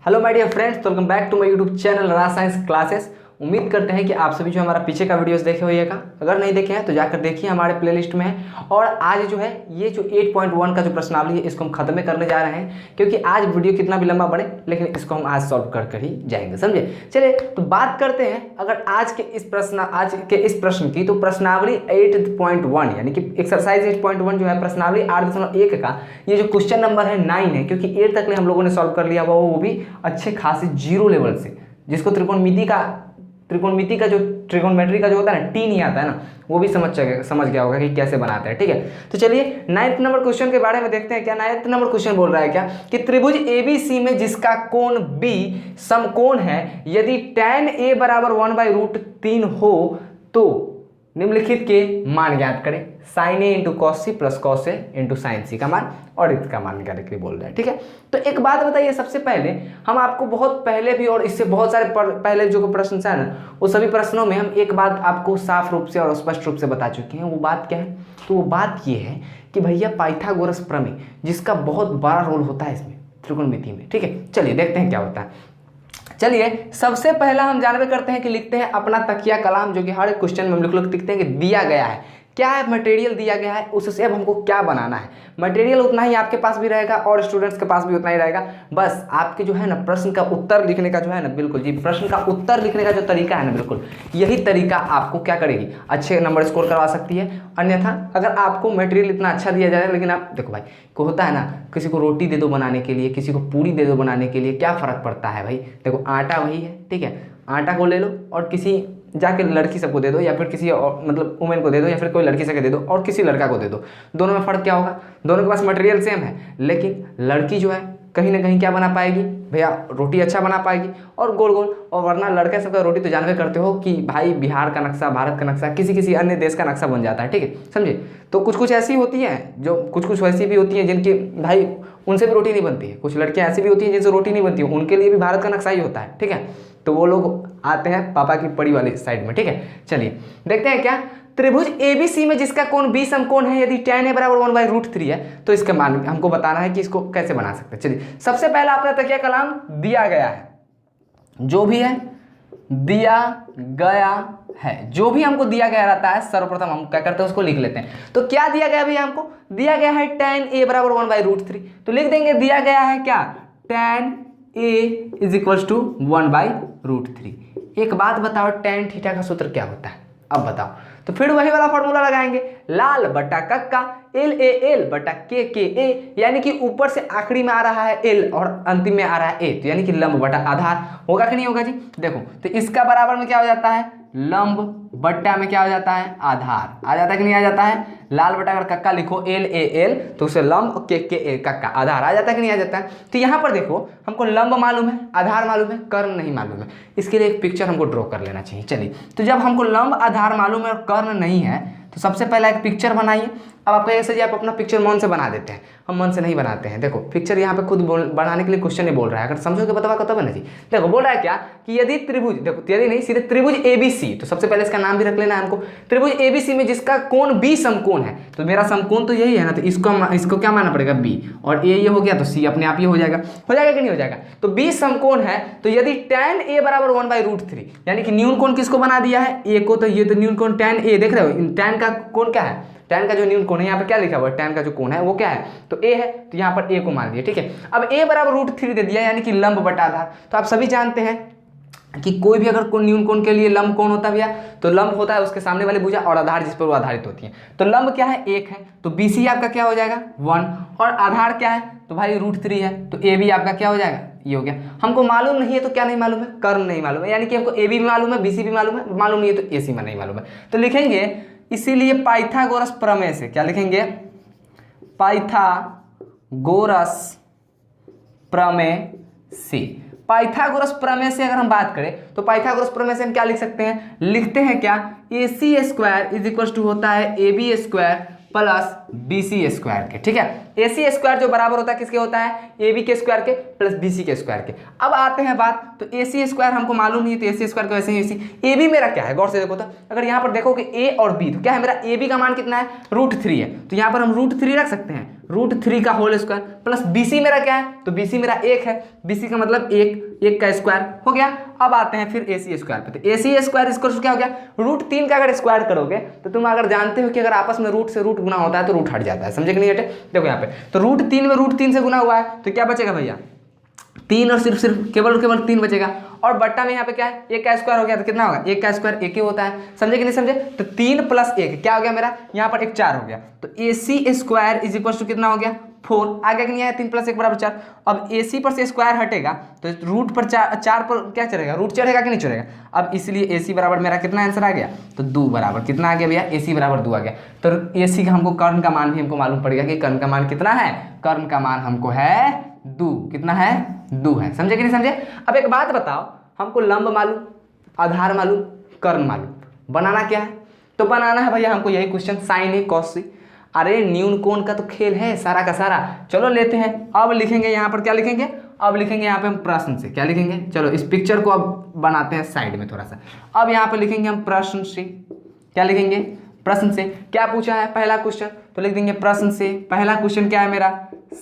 Hello my dear friends, welcome back to my YouTube channel Raj science classes. उम्मीद करते हैं कि आप सभी जो हमारा पीछे का वीडियोस देखे होइएगा। अगर नहीं देखे हैं तो जाकर देखिए, हमारे प्लेलिस्ट में है। और आज जो है ये जो 8.1 का जो प्रश्नावली है इसको हम खत्म करने जा रहे हैं, क्योंकि आज वीडियो कितना भी लंबा बने लेकिन इसको हम आज सॉल्व कर ही जाएंगे, समझे। चलिए तो बात करते हैं अगर आज के इस प्रश्न की, तो प्रश्नावली 8.1 यानी कि एक्सरसाइज 8.1 जो है प्रश्नावली 8.1 का ये जो क्वेश्चन नंबर है 9 है, क्योंकि 8 तक हम लोगों ने सॉल्व कर लिया वो भी अच्छे खासे जीरो लेवल से। जिसको त्रिकोणमिति का जो ट्रिगोनोमेट्री का जो होता है ना, टी नहीं आता है ना, वो भी समझ गया होगा कि कैसे बनाते हैं। ठीक है, तो चलिए 9th नंबर क्वेश्चन के बारे में देखते हैं। क्या 9th नंबर क्वेश्चन बोल रहा है क्या कि त्रिभुज ABC में जिसका कोण B समकोण है, यदि tan A बराबर 1/√3 हो तो निम्नलिखित के मान ज्ञात करें। sin A into cos C plus cos A into sine C का मान और इसका मान निकालने के लिए बोल रहे हैं। ठीक है, तो एक बात बताइए, सबसे पहले हम आपको बहुत पहले भी और इससे बहुत सारे पहले जो प्रश्न है ना, वो सभी प्रश्नों में हम एक बात आपको साफ रूप से और स्पष्ट रूप से बता चुके हैं। वो बात क्या है? तो वो बात ये है कि भैया पाइथागोरस प्रमेय, जिसका बहुत बड़ा रोल होता है इसमें त्रिकोणमिति में। ठीक है, चलिए देखते हैं क्या होता है। चलिए सबसे पहला हम जानवे करते हैं कि लिखते हैं अपना तकिया कलाम, जो कि हर क्वेश्चन में हम लोग लिखते हैं कि दिया गया है क्या है, मटेरियल दिया गया है, उससे अब हमको क्या बनाना है। मटेरियल उतना ही आपके पास भी रहेगा और स्टूडेंट्स के पास भी उतना ही रहेगा। बस आपके जो है ना प्रश्न का उत्तर लिखने का जो है ना, बिल्कुल जी, प्रश्न का उत्तर लिखने का जो तरीका है ना, बिल्कुल यही तरीका आपको क्या करेगी, अच्छे नंबर स्कोर करवा सकती है। अन्यथा अगर आपको मटेरियल इतना अच्छा दिया जाए, लेकिन आप देखो भाई को होता है ना, किसी को रोटी दे दो बनाने के लिए, किसी को पूरी दे दो बनाने के लिए, क्या फ़र्क पड़ता है भाई। देखो आटा वही है, ठीक है, आटा को ले लो और किसी जाके लड़की सबको दे दो, या फिर किसी और मतलब वुमेन को दे दो, या फिर कोई लड़की से दे दो और किसी लड़का को दे दो। दोनों में फ़र्क क्या होगा? दोनों के पास मटेरियल सेम है, लेकिन लड़की जो है कहीं ना कहीं क्या बना पाएगी भैया, रोटी अच्छा बना पाएगी और गोल गोल। और वरना लड़के सबका रोटी तो जानवे करते हो कि भाई बिहार का नक्शा, भारत का नक्शा, किसी अन्य देश का नक्शा बन जाता है। ठीक है, समझे। तो कुछ ऐसी होती हैं जो कुछ वैसी भी होती हैं जिनकी भाई उनसे भी रोटी नहीं बनती है। कुछ लड़कियाँ ऐसी भी होती हैं जिनसे रोटी नहीं बनती है, उनके लिए भी भारत का नक्शा ही होता है। ठीक है, तो वो लोग आते हैं पापा की पड़ी वाली साइड में। ठीक है, चलिए देखते हैं क्या। त्रिभुज ABC में जिसका कोण B समकोण है, यदि tan A बराबर 1/√3 है, तो इसका मान हमको बताना है कि इसको कैसे बना सकते हैं। चलिए सबसे पहला अपना तकिया कलाम दिया गया है, जो भी है दिया गया है, जो भी हमको दिया गया रहता है सर्वप्रथम हम क्या करते हैं उसको लिख लेते हैं। तो क्या दिया गया भैया, हमको दिया गया है tan A बराबर 1/√3, तो लिख देंगे दिया गया है क्या, tan A = 1/√3। एक बात बताओ, tan थीटा का सूत्र क्या होता है? अब बताओ। तो फिर वही वाला फॉर्मूला लगाएंगे, लाल बटा कक्का LAL बटा KKA, यानी कि ऊपर से आखिरी में आ रहा है L और अंतिम में आ रहा है A, तो यानी कि लंब बटा आधार। होगा कि नहीं होगा जी? देखो तो इसका बराबर में क्या हो जाता है, लंब बट्टा में क्या हो जाता है, आधार। आ जाता है कि नहीं आ जाता है? लाल बटा अगर कक्का लिखो LAL तो उसे लंब KKA कक्का आधार आ जाता है कि नहीं आ जाता है? तो यहाँ पर देखो हमको लंब मालूम है, आधार मालूम है, कर्ण नहीं मालूम है। इसके लिए एक पिक्चर हमको ड्रॉ कर लेना चाहिए। चलिए तो जब हमको लंब आधार मालूम है और कर्ण नहीं है, तो सबसे पहला एक पिक्चर बनाइए। अब आपका ऐसे जी आप अपना पिक्चर मन से बना देते हैं, हम मन से नहीं बनाते हैं। देखो पिक्चर यहाँ पे खुद बनाने के लिए क्वेश्चन नहीं बोल रहा है, अगर समझोगे बतावा तब है ना जी। देखो बोल रहा है क्या कि यदि त्रिभुज, देखो यदि नहीं सीधे त्रिभुज ABC, तो सबसे पहले इसका नाम भी रख लेना है हमको। त्रिभुज ABC में जिसका कोण B समकोण है, तो मेरा समकोण तो यही है ना, तो इसको क्या मानना पड़ेगा, B, और A ये हो गया तो C अपने आप ही हो जाएगा कि नहीं हो जाएगा। तो B समकोण है, तो यदि tan A बराबर 1/√3, यानी कि न्यून कोण किसको बना दिया है, A को, तो ये तो न्यून कोण tan A, देख रहे हो tan का कोण क्या है, tan का जो न्यून कोण है यहाँ पे क्या लिखा हुआ है, tan का जो कोण है वो क्या है, तो A है, तो यहाँ पर A को मान लिया। ठीक है, अब A बराबर √3 दे दिया, यानी कि लंब बटा आधार। तो आप सभी जानते हैं कि कोई भी अगर कोण न्यून कोण के लिए लंब कोण होता है भैया, तो लंब होता है उसके सामने वाली भुजा और आधार जिस पर वो आधारित होती है। तो लंब क्या है, 1 है, तो BC आपका क्या हो जाएगा 1, और आधार क्या है, तो भाई √3 है, तो AB आपका क्या हो जाएगा, ये हो गया। हमको मालूम नहीं है तो क्या नहीं मालूम है, कर्ण नहीं मालूम है, यानी कि हमको AB भी मालूम है, BC भी मालूम नहीं है तो AC में नहीं मालूम है। तो लिखेंगे इसीलिए पाइथागोरस प्रमेय से, क्या लिखेंगे, पाइथागोरस प्रमेय से। पाइथागोरस प्रमेय से अगर हम बात करें तो पाइथागोरस प्रमेय से हम क्या लिख सकते हैं, लिखते हैं क्या, AC² होता है AB² प्लस BC² के। ठीक है, AC² जो बराबर होता है किसके होता है, AB² के प्लस BC के स्क्वायर के। अब आते हैं बात, तो AC स्क्वायर हमको मालूम नहीं है, तो AC स्क्वायर को वैसे ही AB मेरा क्या है, गौर से देखो तो अगर यहाँ पर देखो कि A और B, तो क्या है मेरा AB का मान कितना है, √3 है, तो यहाँ पर हम √3 रख सकते हैं, √3 का होल स्क्वायर प्लस BC मेरा क्या है, तो BC मेरा 1 है, BC का मतलब 1 का स्क्वायर हो गया। अब आते हैं फिर AC स्क्वायर पे, तो AC स्क्वायर इसको क्या हो गया, √3 का अगर स्क्वायर करोगे तो तुम अगर जानते हो कि अगर आपस में रूट से रूट गुना होता है तो रूट हट जाता है, समझे कि नहीं हटे। देखो यहाँ पे तो √3 में √3 से गुना हुआ है तो क्या बचेगा भैया, 3 और सिर्फ केवल 3 बचेगा, और बट्टा में यहाँ पे क्या है, 1 का स्क्वायर हो गया तो कितना होगा, 1 का स्क्वायर 1 ही होता है, समझे कि नहीं समझे। तो 3 + 1 क्या हो गया मेरा, यहाँ पर 4 हो गया, तो AC square is equal to कितना हो गया, 4 आ गया कि नहीं आया, 3 + 1 = 4। अब AC पर से स्क्वायर हटेगा तो रूट पर 4 पर क्या चढ़ेगा, रूट चढ़ेगा कि नहीं चढ़ेगा। अब इसलिए AC बराबर मेरा कितना आंसर आ गया, तो 2 बराबर कितना आ गया भैया, AC बराबर 2 आ गया। तो AC का हमको कर्ण का मान भी हमको मालूम पड़ेगा कि कर्ण का मान कितना है, कर्ण का मान हमको है 2, कितना है, 2 है, समझे कि नहीं समझे। अब एक बात बताओ, हमको लंब मालूम, आधार मालूम, कर्ण मालूम, बनाना क्या है, तो बनाना है भैया हमको यही question sin A cos C। अरे न्यून कोण का तो खेल है सारा का सारा, चलो लेते हैं। अब लिखेंगे यहाँ पर क्या लिखेंगे, अब लिखेंगे यहाँ पे हम प्रश्न से, क्या लिखेंगे, चलो इस पिक्चर को अब बनाते हैं साइड में थोड़ा सा। अब यहाँ पे लिखेंगे हम प्रश्न से, क्या लिखेंगे, प्रश्न से क्या पूछा है पहला क्वेश्चन, तो लिख देंगे प्रश्न से पहला क्वेश्चन क्या है मेरा,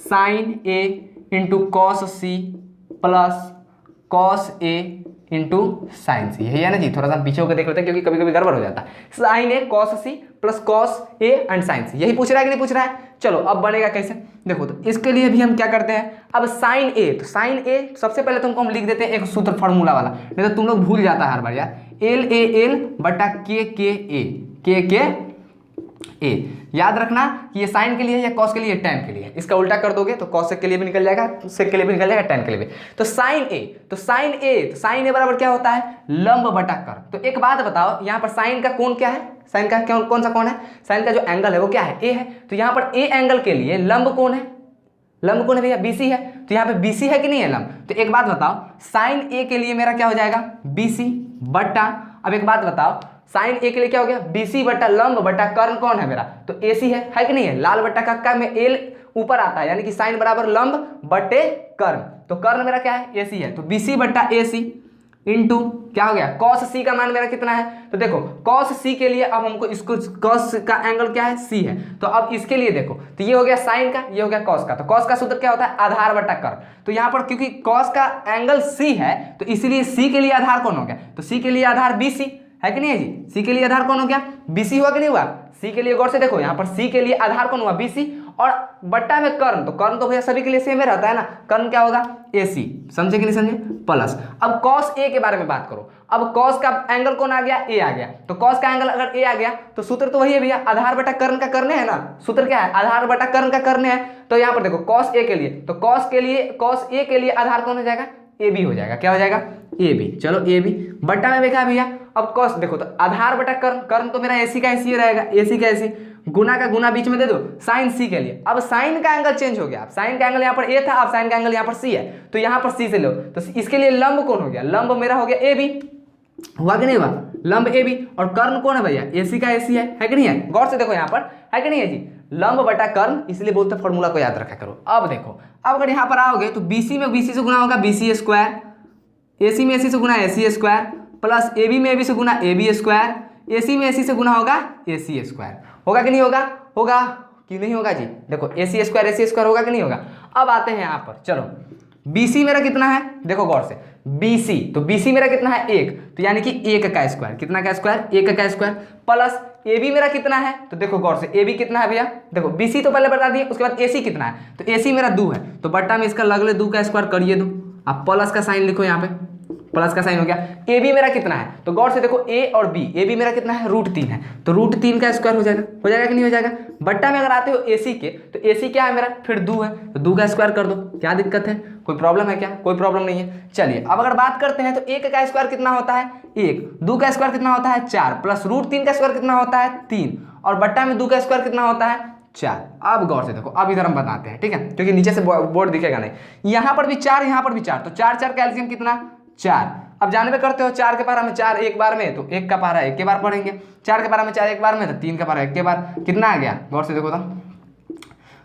sin A × cos C plus cos A × sin C, यही है ना जी। थोड़ा सा पीछे होकर देख लेते हैं क्योंकि कभी कभी गड़बड़ हो जाता है। sin A cos C plus cos A and sin C, यही पूछ रहा है कि नहीं पूछ रहा है। चलो अब बनेगा कैसे, देखो तो इसके लिए भी हम क्या करते हैं, अब sin A, तो sin A सबसे पहले तुमको हम लिख देते हैं एक सूत्र फार्मूला वाला, नहीं तो तुम लोग भूल जाता है हर बार यार, LAL बटा KKA याद रखना कि ये साइन के लिए है या कॉस के लिए, टैन के लिए है। इसका उल्टा कर दोगे तो कॉस के लिए भी निकल जाएगा, सेक के लिए भी निकल जाएगा, टैन के लिए भी। तो साइन ए बराबर क्या होता है, लंब बटा कर्ण। तो एक बात बताओ, यहाँ पर साइन का कोण क्या है, साइन का कौन सा कोण है, साइन का जो एंगल है वो क्या है, ए है। तो यहाँ पर ए एंगल के लिए लंब कौन है, लंब कौन है भैया, BC है। तो यहाँ पे BC है कि नहीं है लंब। तो एक बात बताओ, साइन ए के लिए मेरा क्या हो जाएगा, BC बटा, अब एक बात बताओ साइन ए के लिए क्या हो गया, BC बटा लंब बटा कर्ण कौन है मेरा, तो AC है कि नहीं है। लाल बटा का में L ऊपर आता है, यानी कि साइन बराबर लंब बटे कर्ण, तो कर्ण मेरा क्या है, AC है। तो BC बटा AC इंटू क्या हो गया, cos C का मान मेरा कितना है, तो देखो cos C के लिए अब हमको इसको cos का एंगल क्या है, C है। तो अब इसके लिए देखो, तो ये हो गया साइन का, ये हो गया cos का। तो cos का सूत्र क्या होता है, आधार बटा कर्ण। तो यहाँ पर क्योंकि cos का एंगल C है तो इसलिए C के लिए आधार कौन हो गया, तो C के लिए आधार BC है कि नहीं है जी। C के लिए आधार कौन हो गया, BC हुआ कि नहीं हुआ। C के लिए गौर से देखो, यहाँ पर C के लिए आधार कौन हुआ, BC, और बट्टा में कर्ण, तो कर्ण तो भैया सभी के लिए सेम रहता है ना, कर्ण क्या होगा, AC, समझे कि नहीं समझे, प्लस। अब cos A के बारे में बात करो, अब cos का एंगल कौन आ गया, A आ गया। तो cos का एंगल अगर A आ गया तो सूत्र तो वही है भैया, आधार बटा कर्ण का करने है ना, सूत्र क्या है, आधार बटा कर्ण का करने है। तो यहाँ पर देखो cos A के लिए, तो cos A के लिए आधार कौन हो जाएगा, AB हो जाएगा, क्या हो जाएगा, AB। चलो AB बट्टा में देखा भैया, अब cos देखो तो आधार बटा कर्ण, कर्ण तो मेरा AC का AC रहेगा, AC का AC, गुना का गुना बीच में दे दो साइन C के लिए। अब साइन का एंगल चेंज हो गया, अब साइन का एंगल यहाँ पर A था, अब साइन का एंगल यहाँ पर C है, तो यहाँ पर C से लो, तो इसके लिए लंब कौन हो गया, लंब मेरा हो गया AB, हुआ कि नहीं हुआ, लंब AB। और कर्ण कौन है भैया, AC का AC है कि नहीं है। गौर से देखो यहाँ पर है कि नहीं है जी, लंब बटा कर्ण, इसलिए बोलते हैं फॉर्मूला को याद रखा करो। अब देखो, अब अगर यहाँ पर आओगे तो BC में BC से गुना होगा BC स्क्वायर, AC में AC से गुना AC स्क्वायर, प्लस AB में AB से गुना AB स्क्वायर, AC में AC से गुना होगा AC स्क्वायर, होगा कि नहीं होगा, होगा कि नहीं होगा जी। देखो AC स्क्वायर होगा कि नहीं होगा। अब आते हैं यहाँ पर, चलो BC मेरा कितना है, देखो गौर से BC, तो BC मेरा कितना है 1, तो यानी कि 1 का स्क्वायर, कितना का स्क्वायर, 1 का स्क्वायर, प्लस AB मेरा कितना है, तो देखो गौर से AB कितना है भैया, देखो BC तो पहले बता दिए, उसके बाद AC कितना है, तो AC मेरा 2 है, तो बट्टा में इसका लगले 2 का स्क्वायर करिए 2, अब प्लस का साइन लिखो, यहाँ पे प्लस का साइन हो गया। AB मेरा कितना है, तो गौर से देखो A और B, AB मेरा कितना है √3 है, तो √3 का स्क्वायर हो जाएगा कि नहीं हो जाएगा। बट्टा में अगर आते हो AC के, तो AC क्या है मेरा, फिर 2 है, तो 2 का स्क्वायर कर दो, क्या दिक्कत है, कोई प्रॉब्लम है क्या, कोई प्रॉब्लम नहीं है। चलिए अब अगर बात करते हैं तो 1 का स्क्वायर कितना होता है 1, 2 का स्क्वायर कितना होता है 4, प्लस √3 का स्क्वायर कितना होता है 3, और बट्टा में 2 का स्क्वायर कितना होता है 4। अब गौर से देखो, अब इधर हम बताते हैं, ठीक है, क्योंकि नीचे से बोर्ड दिखेगा नहीं। यहाँ पर भी 4, यहाँ पर भी 4, तो 4 4 कैल्सियम कितना 4। अब जानबे करते हो 4 के पारा में 4 एक बार में, तो 1 का पारा 1 के बार पढ़ेंगे, 4 के पारा में 4 एक बार में, तो 3 का पारा 1 के बार, कितना आ गया, गौर से देखो तो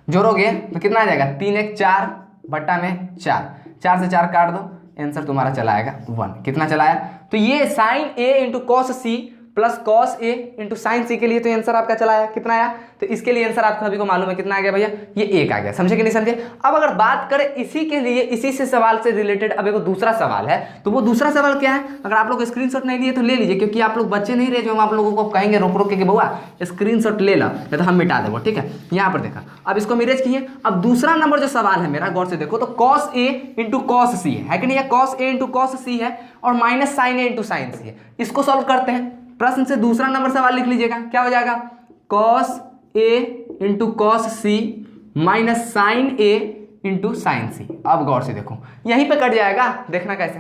जोड़ोगे तो कितना आ जाएगा, 3 1 4 बट्टा में 4, 4 से 4 काट दो, आंसर तुम्हारा चला आएगा 1। कितना चला आया? तो ये sine A into cos C plus cos A into sine C के लिए तो आंसर आपका चला आया। कितना आया? तो इसके लिए आंसर आप सभी को मालूम है कितना आ गया भैया, ये 1 आ गया। समझे कि नहीं समझे? अब अगर बात करें इसी के लिए, इसी से सवाल से रिलेटेड अब एक दूसरा सवाल है, तो वो दूसरा सवाल क्या है? अगर आप लोग स्क्रीनशॉट नहीं लिए तो ले लीजिए, क्योंकि आप लोग बच्चे नहीं रहे जो हम आप लोगों को कहेंगे रोक रोक के बउआ स्क्रीनशॉट ले लो, नहीं तो हम मिटा देंगे। ठीक है, यहाँ पर देखा, अब इसको मिरेज किए। अब दूसरा नंबर जो सवाल है मेरा, गौर से देखो, तो कॉस ए इंटू कॉस सी है कि नहीं? कॉस ए इंटू कॉस सी है और minus sign A into sine सी है। इसको सॉल्व करते हैं। प्रश्न से दूसरा नंबर सवाल लिख लीजिएगा, क्या हो जाएगा? Cos A into cos C minus sign A into sine सी। अब गौर से देखो, यहीं पे कट जाएगा, देखना कैसे।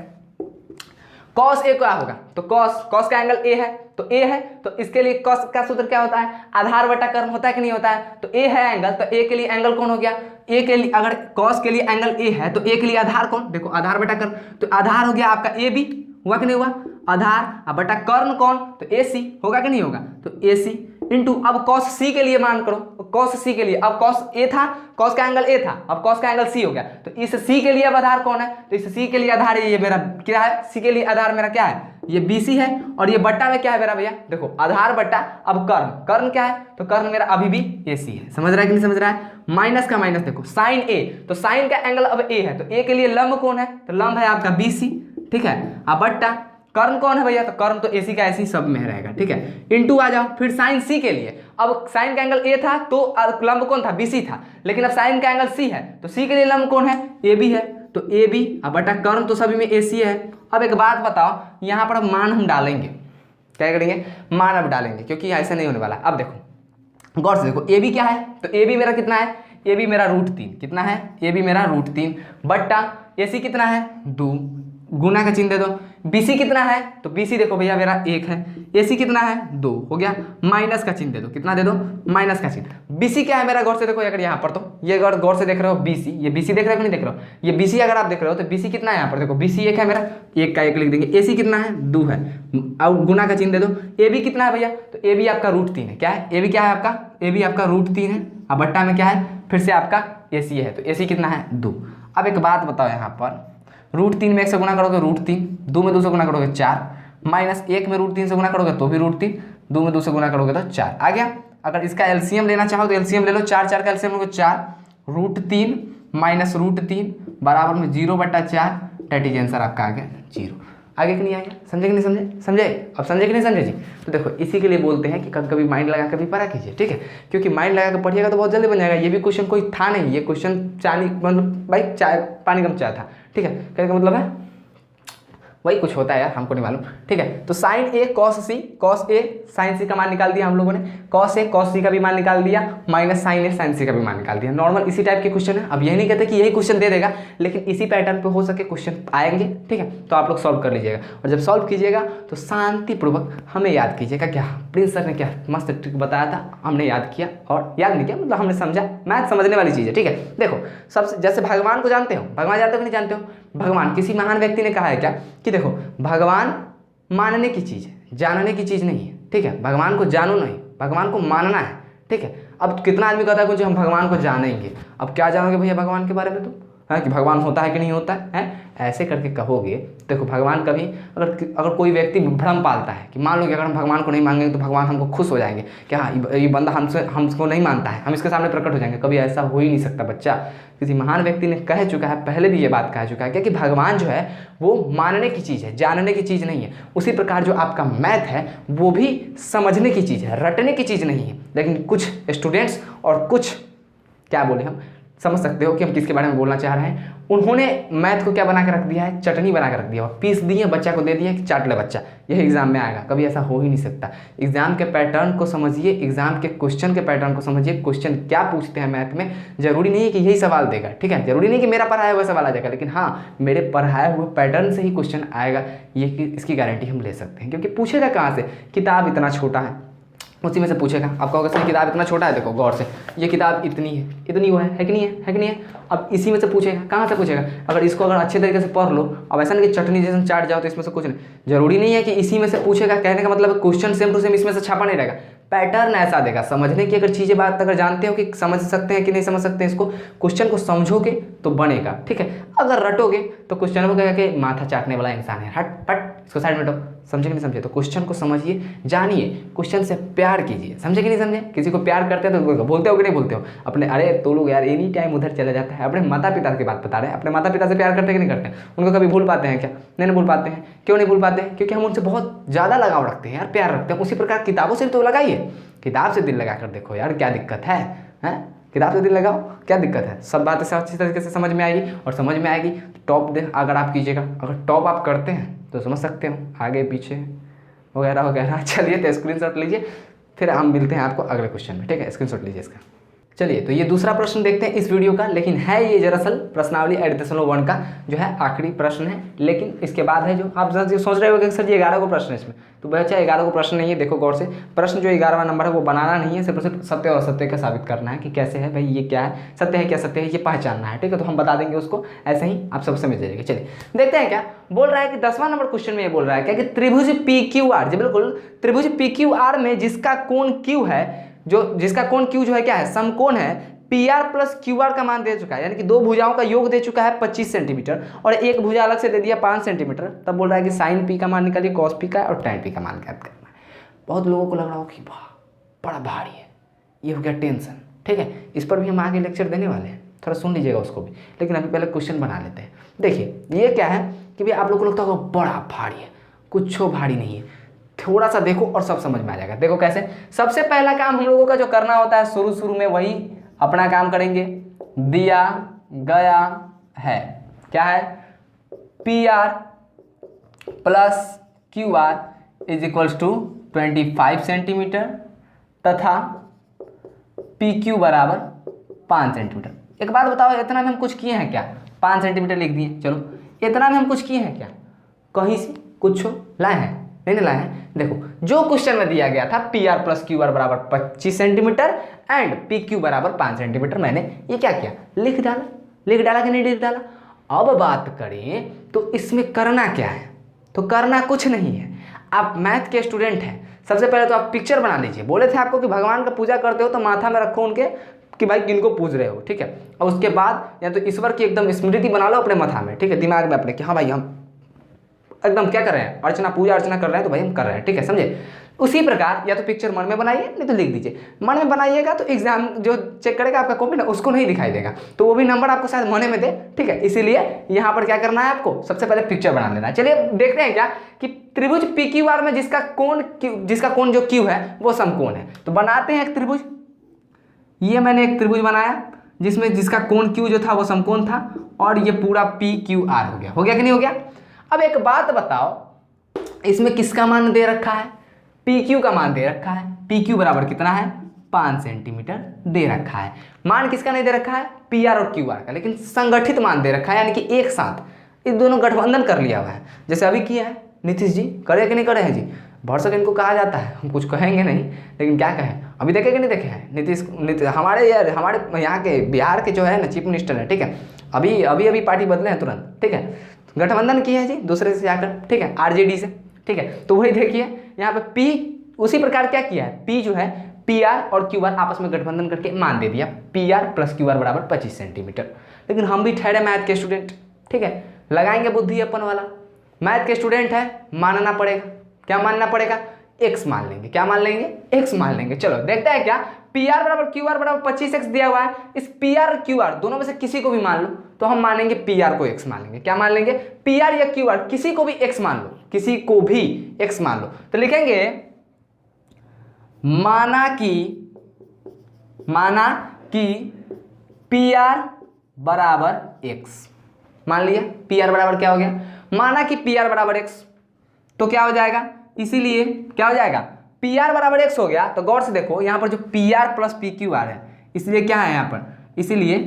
कॉस ए क्या होगा? तो कॉस का एंगल ए है, तो ए है, तो इसके लिए कॉस का सूत्र क्या होता है? आधार बटा कर्ण होता है कि नहीं होता है? तो ए है एंगल, तो ए के लिए एंगल कौन हो गया? ए के लिए, अगर कॉस के लिए एंगल ए है तो ए के लिए आधार कौन? देखो आधार बटा कर्ण, तो आधार हो गया आपका ए बी, हुआ कि नहीं हुआ? आधार बटा कर्ण कौन? तो ए सी, होगा कि नहीं होगा? तो ए सी इंटू, अब कॉस सी के लिए मान करो, कॉस सी के लिए, अब कॉस ए था, कॉस का एंगल ए था, अब कॉस का एंगल सी हो गया, तो इस सी के लिए अब आधार कौन है? तो इस सी के लिए आधार ये मेरा क्या है? सी के लिए आधार मेरा क्या है? ये बी सी है, और ये बट्टा में क्या है मेरा भैया? देखो आधार बट्टा, अब कर्ण क्या है? तो कर्ण मेरा अभी भी ए सी है। समझ रहा है कि नहीं समझ रहा है? माइनस का माइनस देखो, साइन ए, तो साइन का एंगल अब ए है, तो ए के लिए लंब कौन है? तो लंब है आपका बी सी। ठीक है, अब बट्टा कर्ण कौन है भैया? तो कर्ण तो एसी का ऐसी सब में रहेगा। ठीक है, इंटू आ जाओ फिर साइन सी के लिए। अब साइन का एंगल ए था तो लंब कौन था? बीसी था, लेकिन अब साइन का एंगल सी है, तो सी के लिए लंब कौन है? ए बी है, तो ए बी अब बटा कर्ण तो सभी में ए सी है। अब एक बात बताओ, यहाँ पर अब मान हम डालेंगे, क्या करेंगे? मान अब डालेंगे, क्योंकि ऐसा नहीं होने वाला। अब देखो गौर से देखो, ए बी क्या है? तो ए बी मेरा कितना है? ए बी मेरा √3। कितना है? ए बी मेरा √3 बट्टा ए सी कितना है? 2, गुना का चिन्ह दे दो। BC कितना है? तो BC देखो भैया मेरा 1 है। AC कितना है? 2 हो गया, माइनस का चिन्ह दे दो। कितना दे दो? माइनस का चिन्ह। BC क्या है मेरा? गौर से देखो, अगर यहाँ पर, तो ये अगर गौर से देख रहे हो BC, ये BC देख रहे हो कि नहीं देख रहे हो? ये BC अगर आप देख रहे हो तो BC कितना है यहाँ पर? देखो BC 1 है मेरा, 1 का 1 लिख देंगे। AC कितना है? 2 है, अब गुना का चिन्ह दे दो। AB कितना है भैया? तो AB आपका √3 है। क्या है? AB क्या है आपका? AB आपका √3 है, अब बट्टा में क्या है? फिर से आपका AC है, तो AC कितना है? 2। अब एक बात बताओ, यहाँ पर √3 में 1 से गुना करोगे √3, 2 में 2 से गुना करोगे 4, माइनस 1 में √3 से गुना करोगे तो भी √3, 2 में 2 से गुना करोगे तो 4 आ गया। अगर इसका एलसीएम लेना चाहो तो एलसीएम ले लो, 4 4 का एलसीएम लोगे 4, √3 माइनस √3 बराबर में 0/4, डेट इज आंसर आपका आ गया 0। आगे कि नहीं आएगा? समझे कि नहीं समझे? समझे? अब समझे कि नहीं समझे जी? तो देखो इसी के लिए बोलते हैं कि कभी कभी माइंड लगा कर भी पढ़ा कीजिए। ठीक है, क्योंकि माइंड लगा कर पढ़िएगा तो बहुत जल्दी बन जाएगा। ये भी क्वेश्चन कोई था नहीं, ये क्वेश्चन चानी मतलब भाई चाय पानी कम चाय था। ठीक है, कहने का मतलब है वही कुछ होता है यार, हमको नहीं मालूम। ठीक है, तो sign A cos C, cos A sign C का मान निकाल दिया हम लोगों ने, कॉस ए कॉस सी का भी मान निकाल दिया, माइनस साइन ए साइन सी का भी मान निकाल दिया। नॉर्मल इसी टाइप के क्वेश्चन है। अब यही नहीं कहते कि यही क्वेश्चन दे देगा, लेकिन इसी पैटर्न पे हो सके क्वेश्चन आएंगे। ठीक है, तो आप लोग सॉल्व कर लीजिएगा, और जब सॉल्व कीजिएगा तो शांतिपूर्वक हमें याद कीजिएगा। क्या प्रिंस सर ने क्या मस्त ट्रिक बताया था, हमने याद किया, और याद नहीं किया मतलब हमने समझा। मैथ समझने वाली चीज़ है। ठीक है, देखो सबसे जैसे भगवान को जानते हो, भगवान जानते हो कि नहीं जानते हो? भगवान किसी महान व्यक्ति ने कहा है क्या कि देखो भगवान मानने की चीज़ है, जानने की चीज़ नहीं है। ठीक है, भगवान को जानो नहीं, भगवान को मानना है। ठीक है, अब कितना आदमी कहता है कुछ हम भगवान को जानेंगे। अब क्या जानोगे भैया भगवान के बारे में तुम? है कि भगवान होता है कि नहीं होता है? ऐसे करके कहोगे। देखो भगवान कभी अगर कोई व्यक्ति भ्रम पालता है कि मान लो कि अगर हम भगवान को नहीं मांगेंगे तो भगवान हमको खुश हो जाएंगे कि हाँ ये बंदा हमको नहीं मानता है, हम इसके सामने प्रकट हो जाएंगे। कभी ऐसा हो ही नहीं सकता बच्चा। किसी महान व्यक्ति ने कह चुका है, पहले भी ये बात कह चुका है कि भगवान जो है वो मानने की चीज़ है, जानने की चीज़ नहीं है। उसी प्रकार जो आपका मैथ है वो भी समझने की चीज़ है, रटने की चीज़ नहीं है। लेकिन कुछ स्टूडेंट्स और कुछ क्या बोले, हम समझ सकते हो कि हम किसके बारे में बोलना चाह रहे हैं। उन्होंने मैथ को क्या बना के रख दिया है? चटनी बना के रख दिया, और पीस दिए बच्चा को दे दिया कि चाट ले बच्चा, यही एग्जाम में आएगा। कभी ऐसा हो ही नहीं सकता। एग्जाम के पैटर्न को समझिए, एग्जाम के क्वेश्चन के पैटर्न को समझिए, क्वेश्चन क्या पूछते हैं मैथ में। जरूरी नहीं है कि यही सवाल देगा। ठीक है, जरूरी नहीं कि मेरा पढ़ाया हुआ सवाल आ जाएगा, लेकिन हाँ मेरे पढ़ाए हुए पैटर्न से ही क्वेश्चन आएगा, ये इसकी गारंटी हम ले सकते हैं। क्योंकि पूछेगा कहाँ से? किताब इतना छोटा है, उसी में से पूछेगा। आपका होगा सर किताब इतना छोटा है, देखो गौर से, ये किताब इतनी है, इतनी वो है कि नहीं है, है कि नहीं है। अब इसी में से पूछेगा, कहाँ से पूछेगा, अगर इसको अगर अच्छे तरीके से पढ़ लो, अब ऐसा नहीं कि चटनी जैसे चाट जाओ तो इसमें से कुछ नहीं, जरूरी नहीं है कि इसी में से पूछेगा। कहने का मतलब क्वेश्चन सेम टू सेम इसमें से छापा नहीं रहेगा, पैटर्न ऐसा देगा। समझने की अगर चीज़ें बात अगर जानते हो कि समझ सकते हैं कि नहीं समझ सकते हैं, इसको क्वेश्चन को समझोगे तो बनेगा, ठीक है। अगर रटोगे तो क्वेश्चन को कहेगा कि माथा चाटने वाला इंसान है, हट फट इसको साइड में हटो, समझे कि नहीं समझे। तो क्वेश्चन को समझिए, जानिए, क्वेश्चन से प्यार कीजिए, समझे कि नहीं समझे। किसी को प्यार करते हैं तो बोलते हो कि नहीं बोलते हो अपने, अरे तो लोग यार एनी टाइम उधर चला जाता है। अपने माता पिता की बात बता रहे हैं, अपने माता पिता से प्यार करते हैं कि नहीं करते हैं, उनको कभी भूल पाते हैं क्या, नहीं भूल पाते हैं। क्यों नहीं भूल पाते हैं, क्योंकि हम उनसे बहुत ज़्यादा लगाव रखते हैं यार, प्यार रखते हैं। उसी प्रकार किताबों से तो लगाइए, किताब से दिल लगा कर देखो यार, क्या दिक्कत है, किताब से दिल लगाओ, क्या दिक्कत है। सब बातें अच्छी तरीके से समझ में आएगी, और समझ में आएगी टॉप दे अगर आप कीजिएगा। अगर टॉप आप करते हैं तो समझ सकते हो आगे पीछे वगैरह वगैरह। चलिए तो स्क्रीनशॉट लीजिए, फिर हम मिलते हैं आपको अगले क्वेश्चन में, ठीक है। स्क्रीनशॉट लीजिए इसका। चलिए तो ये दूसरा प्रश्न देखते हैं इस वीडियो का, लेकिन है ये दरअसल प्रश्नावली 8.1 का जो है आखिरी प्रश्न है। लेकिन इसके बाद है जो आप सोच रहे हो कि सर ये 11 को प्रश्न है इसमें, तो बच्चा 11 को प्रश्न नहीं है। देखो गौर से, प्रश्न जो 11वां नंबर है वो बनाना नहीं है, सिर्फ सत्य और असत्य का साबित करना है कि कैसे है भाई, ये क्या है, सत्य है क्या सत्य है, ये पहचानना है, ठीक है। तो हम बता देंगे उसको, ऐसे ही आप सब समझ जाइएगा। चलिए देखते हैं क्या बोल रहा है कि 10वां नंबर क्वेश्चन में ये बोल रहा है क्या कि त्रिभुज PQR, जी बिल्कुल, त्रिभुज PQR में जिसका कोण Q है, जो जिसका कोण Q जो है क्या है, समकोण है, PR प्लस QR का मान दे चुका है, यानी कि दो भुजाओं का योग दे चुका है 25 सेंटीमीटर, और एक भुजा अलग से दे दिया 5 सेंटीमीटर। तब बोल रहा है कि साइन P का मान निकालिए, कॉस P का और tan P का मान ज्ञात करना है। बहुत लोगों को लग रहा हो कि वाह बड़ा भारी है, ये हो गया टेंशन, ठीक है। इस पर भी हम आगे लेक्चर देने वाले हैं, थोड़ा सुन लीजिएगा उसको भी, लेकिन अभी पहले क्वेश्चन बना लेते हैं। देखिए ये क्या है कि भाई आप लोगों को लगता होगा बड़ा भारी है, कुछ भारी नहीं है, थोड़ा सा देखो और सब समझ में आ जाएगा। देखो कैसे, सबसे पहला काम हम लोगों का जो करना होता है शुरू में, वही अपना काम करेंगे। दिया गया है क्या है, PR plus QR is equals to 25 centimetre तथा PQ बराबर 5 सेंटीमीटर। एक बात बताओ, इतना में हम कुछ किए हैं क्या, 5 सेंटीमीटर लिख दिए, चलो इतना में हम कुछ किए हैं क्या, कहीं से कुछ लाए हैं, नहीं लाए हैं। देखो जो क्वेश्चन में दिया गया था PR प्लस QR बराबर 25 सेंटीमीटर एंड PQ बराबर 5 सेंटीमीटर, मैंने ये क्या किया, लिख डाला कि नहीं लिख डाला। अब बात करें तो इसमें करना क्या है, तो करना कुछ नहीं है। आप मैथ के स्टूडेंट हैं, सबसे पहले तो आप पिक्चर बना लीजिए। बोले थे आपको कि भगवान का पूजा करते हो तो माथा में रखो उनके कि भाई किनको पूज रहे हो, ठीक है। और उसके बाद या तो ईश्वर की एकदम स्मृति बना लो अपने माथा में, ठीक है, दिमाग में अपने कि हाँ भाई हम एकदम क्या कर रहे हैं, अर्चना पूजा अर्चना कर रहे हैं, तो भाई हम कर रहे हैं, ठीक है, समझे। उसी प्रकार या तो पिक्चर मन में बनाइए, नहीं तो लिख दीजिए। मन में बनाइएगा तो एग्जाम जो चेक करेगा आपका कॉपी ना, उसको नहीं दिखाई देगा, तो वो भी नंबर आपको शायद मन में दे, ठीक है। इसीलिए यहाँ पर क्या करना है आपको, सबसे पहले पिक्चर बना लेना है। चलिए देखते हैं क्या कि त्रिभुज PQR में जिसका कोण जो Q है वो समकोण है, तो बनाते हैं एक त्रिभुज। ये मैंने एक त्रिभुज बनाया जिसमें जिसका कोण Q जो था वो समकोण था, और ये पूरा PQR हो गया कि नहीं हो गया। अब एक बात बताओ, इसमें किसका मान दे रखा है, PQ का मान दे रखा है। PQ बराबर कितना है, 5 सेंटीमीटर दे रखा है। मान किसका नहीं दे रखा है, PR और QR का, लेकिन संगठित मान दे रखा है, यानी कि एक साथ इस दोनों गठबंधन कर लिया हुआ है, जैसे अभी किया है नीतीश जी, करे कि नहीं करे हैं जी। भरसक इनको कहा जाता है, हम कुछ कहेंगे नहीं, लेकिन क्या कहें, अभी देखे कि नहीं देखे हैं नीतीश हमारे यहाँ के बिहार के जो है ना चीफ मिनिस्टर है, ठीक है। अभी पार्टी बदले हैं तुरंत, ठीक है। गठबंधन किया है जी दूसरे से जाकर, ठीक है, RJD से, ठीक है। तो वही देखिए यहाँ पे P उसी प्रकार क्या किया है, P जो है PR और QR आपस में गठबंधन करके मान दे दिया, PR प्लस QR बराबर 25 सेंटीमीटर। लेकिन हम भी ठहरे मैथ के स्टूडेंट, ठीक है, लगाएंगे बुद्धि अपन वाला। मैथ के स्टूडेंट है, मानना पड़ेगा, क्या मानना पड़ेगा, x मान लेंगे, क्या मान लेंगे, x मान लेंगे। चलो देखते हैं क्या, PR बराबर QR बराबर 25x दिया हुआ है, इस PR और QR दोनों में से किसी को भी मान लो, तो हम मानेंगे PR को x मान लेंगे। क्या मान लेंगे, PR या QR किसी को भी x मान लो, किसी को भी x मान लो, तो लिखेंगे माना कि PR बराबर x। मान लिया PR बराबर क्या हो गया, माना कि PR बराबर x, तो क्या हो जाएगा, इसीलिए क्या हो जाएगा, PR बराबर x हो गया। तो गौर से देखो यहाँ पर जो PR प्लस PQR है, इसलिए क्या है यहाँ पर, इसीलिए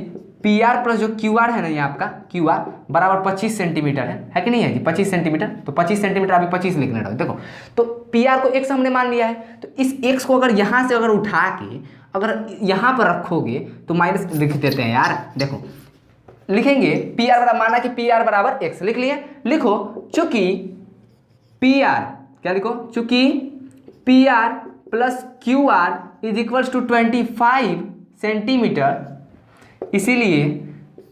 पी आर प्लस जो क्यू आर है ना, ये आपका क्यू आर बराबर 25 सेंटीमीटर है कि नहीं है जी, 25 सेंटीमीटर। तो 25 सेंटीमीटर अभी 25 लिखने रहो। देखो तो पी आर को x हमने मान लिया है, तो इस x को अगर यहाँ से अगर उठा के अगर यहाँ पर रखोगे तो माइनस लिख देते हैं यार। देखो लिखेंगे पी आर बराबर, माना कि पी आर बराबर x लिख लिए, लिखो चूंकि पी आर, क्या लिखो, चूंकि P R plus Q R is equals to 25 centimetre, इसीलिए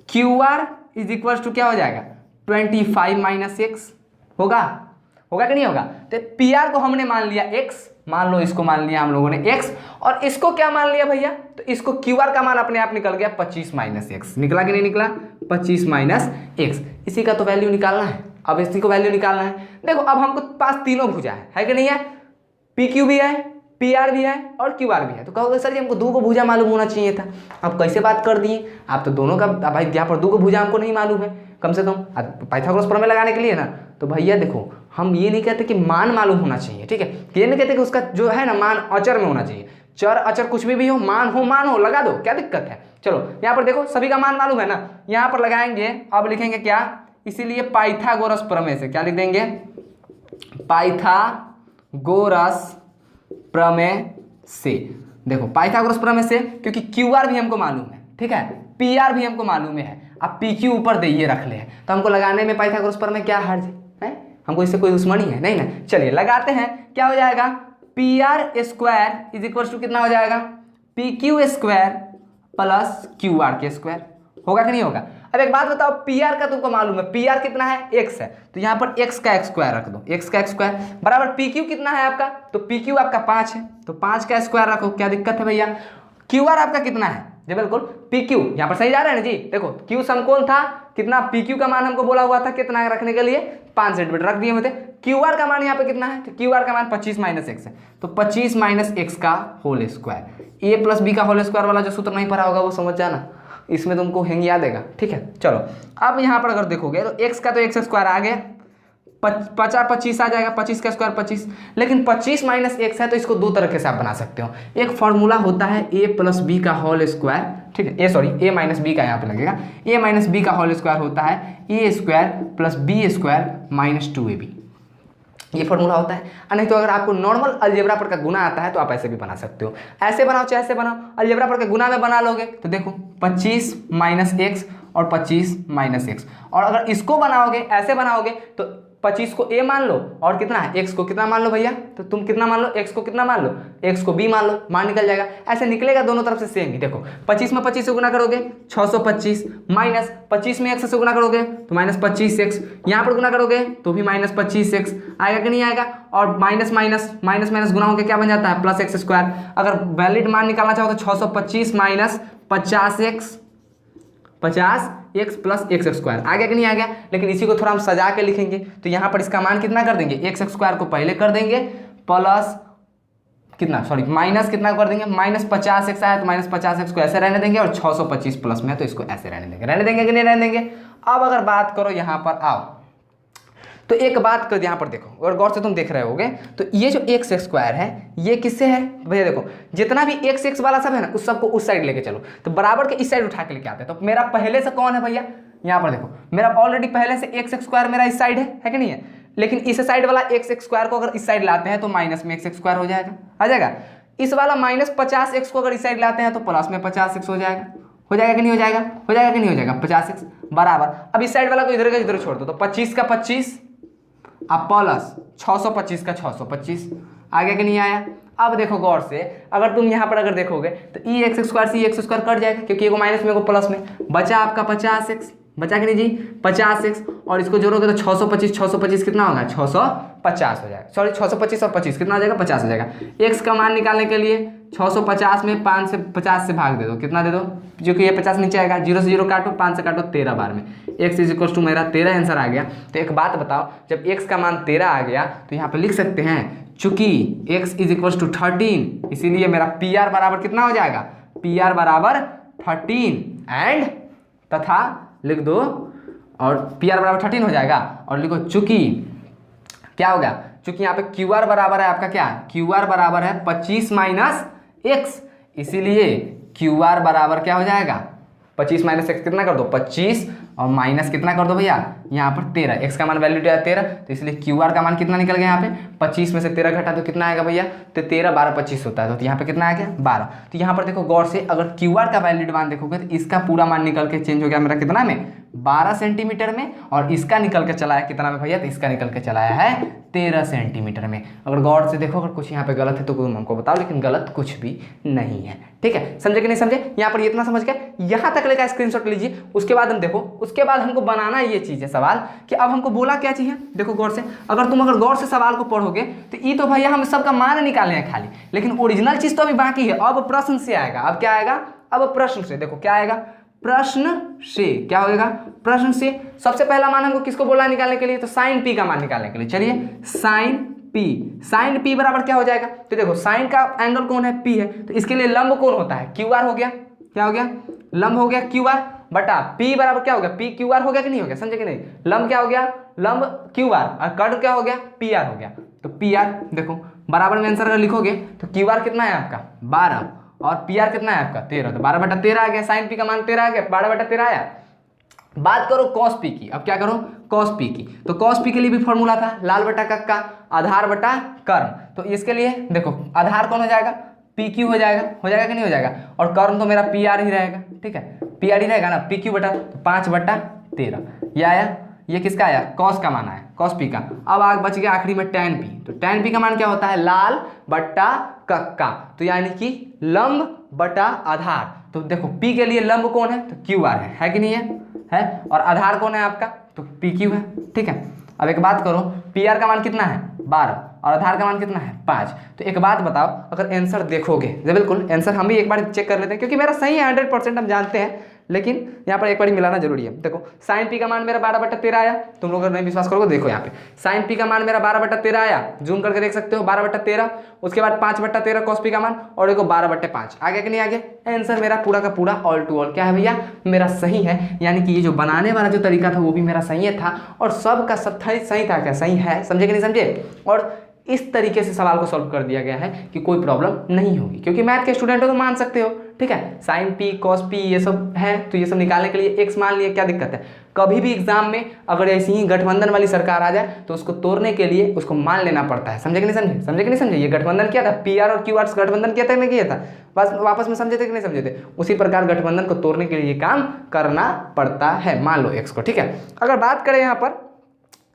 Q R is equals to क्या हो जाएगा 25 माइनस एक्स होगा कि नहीं होगा। तो पी आर को हमने मान लिया x, मान लो इसको मान लिया हम लोगों ने x, और इसको क्या मान लिया भैया, तो इसको क्यू आर का मान अपने आप निकल गया 25 माइनस एक्स। निकला कि नहीं निकला, 25 माइनस एक्स। इसी का तो वैल्यू निकालना है, अब इसी को वैल्यू निकालना है। देखो अब हमको पास तीनों भुजा है कि नहीं है, पी क्यू भी है, पी आर भी है और क्यू आर भी है। तो कहोगे सर जी हमको दो को भुजा मालूम होना चाहिए था, अब कैसे बात कर दिए आप, तो दोनों का भाई यहाँ पर दो को भुजा हमको नहीं मालूम है कम से कम पाइथागोरस प्रमेय लगाने के लिए ना। तो भैया देखो हम ये नहीं कहते कि मान मालूम होना चाहिए, ठीक है, ये नहीं कहते कि उसका जो है ना मान अचर में होना चाहिए, चर अचर कुछ भी हो, मान हो लगा दो, क्या दिक्कत है। चलो यहाँ पर देखो सभी का मान मालूम है ना, यहाँ पर लगाएंगे, अब लिखेंगे क्या, इसीलिए पाइथागोरस प्रमेय से क्या लिख देंगे, पाइथागोरस प्रमेय से। देखो पाइथागोरस प्रमेय से, क्योंकि क्यू आर भी हमको मालूम है, ठीक है, पी आर भी हमको मालूम है, अब पी क्यू ऊपर दे ये रख ले, तो हमको लगाने में पाइथागोरस प्रमेय क्या हर्ज है, हमको इससे कोई दुश्मनी है नहीं ना। चलिए लगाते हैं, क्या हो जाएगा, P R square is equal to कितना हो जाएगा, P Q square plus Q R के स्क्वायर, होगा कि नहीं होगा। अब एक बात बताओ, पी आर का तुमको मालूम है, पी आर कितना है x है, तो यहाँ पर x का स्क्वायर रख दो, x का स्क्वायर बराबर पी क्यू कितना है आपका, तो पी क्यू आपका 5 है, तो 5 का स्क्वायर रखो, क्या दिक्कत है भैया। क्यू आर आपका कितना है, जी बिल्कुल पी क्यू, यहाँ पर सही जा रहा है ना जी। देखो क्यू समकोण था कितना, पी क्यू का मान हमको बोला हुआ था कितना रखने के लिए 5 सेंटीमीटर रख दिए हुए थे। क्यू आर का मान यहाँ पे कितना है, तो क्यू आर का मान 25 माइनस एक्स है, तो 25 माइनस एक्स का होल स्क्वायर। ए प्लस बी का होल स्क्वायर वाला जो सूत्र नहीं पढ़ा होगा वो समझ जाना, इसमें तुमको हिंगिया देगा, ठीक है। चलो अब यहाँ पर अगर देखोगे तो x का तो एक्स स्क्वायर आ गया, 25 आ जाएगा, 25 का स्क्वायर 25, लेकिन 25 माइनस एक्स है तो इसको दो तरह से आप बना सकते हो। एक फॉर्मूला होता है ए प्लस बी का होल स्क्वायर, ठीक है, ए माइनस बी का यहाँ पे लगेगा, ए माइनस बी का होल स्क्वायर होता है A square plus B square minus 2ab, ये फॉर्मूला होता है। नहीं तो अगर आपको नॉर्मल अलजेब्रा पर का गुना आता है तो आप ऐसे भी बना सकते हो, ऐसे बनाओ चाहे ऐसे बनाओ, अलजेब्रा पर का गुना में बना लोगे तो देखो 25 माइनस एक्स और 25 माइनस एक्स, और अगर इसको बनाओगे ऐसे बनाओगे तो 25 को a मान लो और कितना है x को कितना मान लो भैया, तो तुम कितना मान लो, x को कितना मान लो, x को b मान लो, मान निकल जाएगा। ऐसे निकलेगा दोनों तरफ से सेम ही। देखो 25 में 25 से गुना करोगे 625, माइनस 25 में x से गुना करोगे तो माइनस 25x, यहाँ पर गुना करोगे तो भी माइनस 25x आएगा कि नहीं आएगा, और माइनस माइनस माइनस माइनस गुना होकर क्या बन जाता है प्लस एक्स स्क्वायर। अगर वैलिड मान निकालना चाहो तो 625 minus 50x plus X square आ गया कि नहीं आ गया। लेकिन इसी को थोड़ा हम सजा के लिखेंगे, तो यहाँ पर इसका मान कितना कर देंगे, एक्स स्क्वायर को पहले कर देंगे प्लस कितना, सॉरी माइनस कितना कर देंगे, माइनस 50x आया तो माइनस 50x को ऐसे रहने देंगे, और 625 प्लस में तो इसको ऐसे रहने देंगे कि नहीं रहने देंगे। अब अगर बात करो यहाँ पर आओ, तो एक बात कर यहाँ पर देखो, अगर गौर से तुम देख रहे होगे तो ये जो एक्स स्क्वायर है ये किससे है भैया, देखो जितना भी एक्स एक्स वाला सब है ना उस सबको उस साइड लेके चलो, तो बराबर के इस साइड उठा के लेके आते हैं। तो मेरा पहले से कौन है भैया, यहाँ पर देखो मेरा ऑलरेडी पहले से एक्स स्क्वायर मेरा इस साइड है कि नहीं है, लेकिन इस साइड वाला एक्स स्क्वायर को अगर इस साइड लाते हैं तो माइनस में एक्स स्क्वायर हो जाएगा, आ जाएगा। इस वाला माइनस 50x को अगर इस साइड लाते हैं तो प्लस में 50x हो जाएगा कि नहीं हो जाएगा, हो जाएगा कि नहीं हो जाएगा 50x बराबर। अब इस साइड वाला को इधर का इधर छोड़ दो, तो 25 का 25 अब प्लस 625 का 625 आ गया कि नहीं आया। अब देखो गौर से, अगर तुम यहाँ पर अगर देखोगे तो ई एक्स स्क्वायर सी एक्स स्क्वायर कट जाएगा, क्योंकि एगो माइनस में एगो प्लस में, बचा आपका 50x, बचा कि नहीं जी 50x, और इसको जोड़ोगे तो 625 कितना होगा 650 हो जाएगा, सॉरी 625 और 25 कितना हो जाएगा 50 हो जाएगा। x का मान निकालने के लिए 650 में 5 से 50 से भाग दे दो, कितना दे दो, जो कि ये 50 नीचे आएगा, 0 से 0 काटो, 5 से काटो 13 बार में, x इज इक्वल टू मेरा 13 आंसर आ गया। तो एक बात बताओ, जब x का मान 13 आ गया तो यहाँ पे लिख सकते हैं चूंकि x इज इक्वल टू 13, इसीलिए मेरा पी आर बराबर कितना हो जाएगा, पी आर बराबर 13 एंड तथा लिख दो, और पी आर बराबर 13 हो जाएगा, और लिखो चूंकि क्या होगा, चूंकि यहाँ पे क्यू आर बराबर है आपका क्या, क्यू आर बराबर है 25 माइनस एक्स, इसीलिए क्यू आर बराबर क्या हो जाएगा 25 माइनस एक्स कितना कर दो 25 और माइनस कितना कर दो भैया यहाँ पर 13। एक्स का मान वैल्यू दिया 13, तो इसलिए क्यू आर का मान कितना निकल गया यहाँ पे 25 में से 13 घटा तो कितना आएगा भैया, तो 13 12 25 होता है, तो यहाँ पे कितना आ गया 12। तो यहाँ पर देखो गौर से, अगर क्यू आर का वैलिड मान देखोगे तो इसका पूरा मान निकल के चेंज हो गया मेरा कितना में 12 सेंटीमीटर में, और इसका निकल के चला है कितना में भैया, तो इसका निकल के चला है 13 सेंटीमीटर में। अगर गौर से देखो, अगर कुछ यहाँ पे गलत है तो तुम हमको बताओ, लेकिन गलत कुछ भी नहीं है, ठीक है। समझे कि नहीं समझे, यहाँ पर इतना समझ गए, यहाँ तक लेकर स्क्रीनशॉट लीजिए। उसके बाद हम देखो, उसके बाद हमको बनाना ये चीज है सवाल कि अब हमको बोला क्या चाहिए, देखो गौर से, अगर गौर से सवाल को पढ़ोगे तो ये तो भैया हम सबका मान निकाले हैं खाली, लेकिन ओरिजिनल चीज तो अभी बाकी है। अब प्रश्न से आएगा, अब क्या आएगा, अब प्रश्न से, देखो क्या आएगा, प्रश्न से क्या होगा, प्रश्न से सबसे पहला मान हमको किसको बोला निकालने के लिए, तो साइन पी का मान निकालने के लिए। चलिए साइन पी बराबर क्या हो जाएगा, तो देखो साइन का एंगल कौन है, पी है, तो इसके लिए लंब कौन होता है, क्यू आर हो गया, क्या हो गया, लंब हो गया क्यू आर बटा पी बराबर क्या हो गया, पी क्यू आर हो गया कि नहीं हो गया, समझे कि नहीं। लंब क्या हो गया, लंब क्यू आर, और कर्ण क्या हो गया, पी आर हो गया। तो पी आर देखो बराबर में आंसर अगर लिखोगे तो क्यू आर कितना है आपका 12 और पी आर कितना है आपका 13, तो 12 बटा 13 आ गया, साइन पी का मान 13 आ गया, 12 बटा 13 आया। बात करो कॉस पी की, अब क्या करो कॉस पी की, तो कॉस पी के लिए भी फॉर्मूला था लाल बटा कक्का आधार बटा कर्ण, तो इसके लिए देखो आधार कौन हो जाएगा, पी क्यू हो जाएगा कि नहीं हो जाएगा, और कर्ण तो मेरा पी आर ही रहेगा, ठीक है, पी आर ही रहेगा ना, पी क्यू बटा 5 बटा 13 ये आया, ये किसका आया, कॉस का मान आया, कॉस पी का। अब आग बच गया आखिरी में टैन पी, तो टैन पी का मान क्या होता है, लाल बटा कक्का, तो यानी कि लंब बटा आधार। तो देखो पी के लिए लंब कौन है, तो क्यू आर है कि नहीं है, और आधार कौन है आपका, तो पी क्यू है, ठीक है। अब एक बात करो, पी आर का मान कितना है 12 और आधार का मान कितना है 5, तो एक बात बताओ, अगर आंसर देखोगे, बिल्कुल आंसर हम भी एक बार चेक कर लेते हैं, क्योंकि मेरा सही है 100% हम जानते हैं, लेकिन यहाँ पर एक बार मिलाना जरूरी है। देखो साइन पी का मान मेरा 12 बटा 13 आया, तुम लोग अगर नहीं विश्वास करोगे देखो यहाँ पे साइन पी का मान मेरा 12 बटा 13 आया, जूम करके देख सकते हो 12 बटा 13, उसके बाद 5 बटा 13 कॉस पी का मान, और देखो 12 बटे 5 आ गया कि नहीं आ गया। आंसर मेरा पूरा का पूरा ऑल टू ऑल क्या है भैया, मेरा सही है, यानी कि ये जो बनाने वाला जो तरीका था वो भी मेरा सही था, और सबका सब सही था, क्या सही है, समझे कि नहीं समझे। और इस तरीके से सवाल को सॉल्व कर दिया गया है कि कोई प्रॉब्लम नहीं होगी, क्योंकि मैथ के स्टूडेंट हो तो मान सकते हो, ठीक है। साइन पी कॉस पी ये सब है, तो ये सब निकालने के लिए एक्स मान लिए, क्या दिक्कत है। कभी भी एग्जाम में अगर ऐसी ही गठबंधन वाली सरकार आ जाए तो उसको तोड़ने के लिए उसको मान लेना पड़ता है, समझे कि नहीं समझे, समझे कि नहीं समझे। ये गठबंधन क्या था, पी आर और क्यू आर गठबंधन किया था नहीं किया था, बस वापस में समझे थे कि नहीं समझे थे। उसी प्रकार गठबंधन को तोड़ने के लिए काम करना पड़ता है, मान लो एक्स को, ठीक है। अगर बात करें यहाँ पर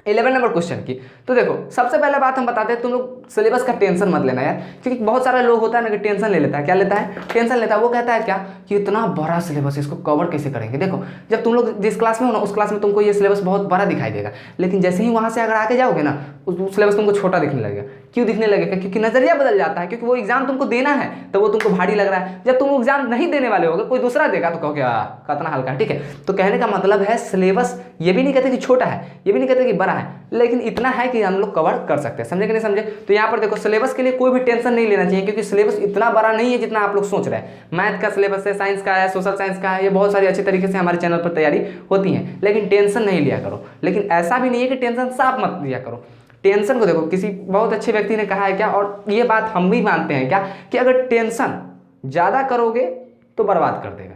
11 नंबर क्वेश्चन की, तो देखो सबसे पहले बात हम बताते हैं, तुम लोग सिलेबस का टेंशन मत लेना यार, क्योंकि बहुत सारे लोग होता है ना कि टेंशन ले लेता है, क्या लेता है, टेंशन लेता है। वो कहता है क्या कि इतना बड़ा सिलेबस इसको कवर कैसे करेंगे। देखो जब तुम लोग जिस क्लास में हो ना उस क्लास में तुमको ये सिलेबस बहुत बड़ा दिखाई देगा, लेकिन जैसे ही वहाँ से अगर आके जाओगे ना उस सिलेबस तुमको छोटा दिखने लगेगा। क्यों दिखने लगेगा, क्योंकि नजरिया बदल जाता है, क्योंकि वो एग्जाम तुमको देना है तो वो तुमको भारी लग रहा है। जब तुम एग्जाम नहीं देने वाले होगे, कोई दूसरा देगा तो कहोगे कितना हल्का है, ठीक है। तो कहने का मतलब है सिलेबस ये भी नहीं कहते कि छोटा है, ये भी नहीं कहते कि बड़ा है, लेकिन इतना है कि हम लोग कवर कर सकते हैं, समझे कि नहीं समझे। तो यहाँ पर देखो सिलेबस के लिए कोई भी टेंशन नहीं लेना चाहिए, क्योंकि सिलेबस इतना बड़ा नहीं है जितना आप लोग सोच रहे हैं। मैथ का सिलेबस है, साइंस का है, सोशल साइंस का है, ये बहुत सारी अच्छी तरीके से हमारे चैनल पर तैयारी होती है, लेकिन टेंशन नहीं लिया करो। लेकिन ऐसा भी नहीं है कि टेंशन साफ मत लिया करो। टेंशन को देखो, किसी बहुत अच्छे व्यक्ति ने कहा है क्या, और ये बात हम भी मानते हैं क्या, कि अगर टेंशन ज़्यादा करोगे तो बर्बाद कर देगा,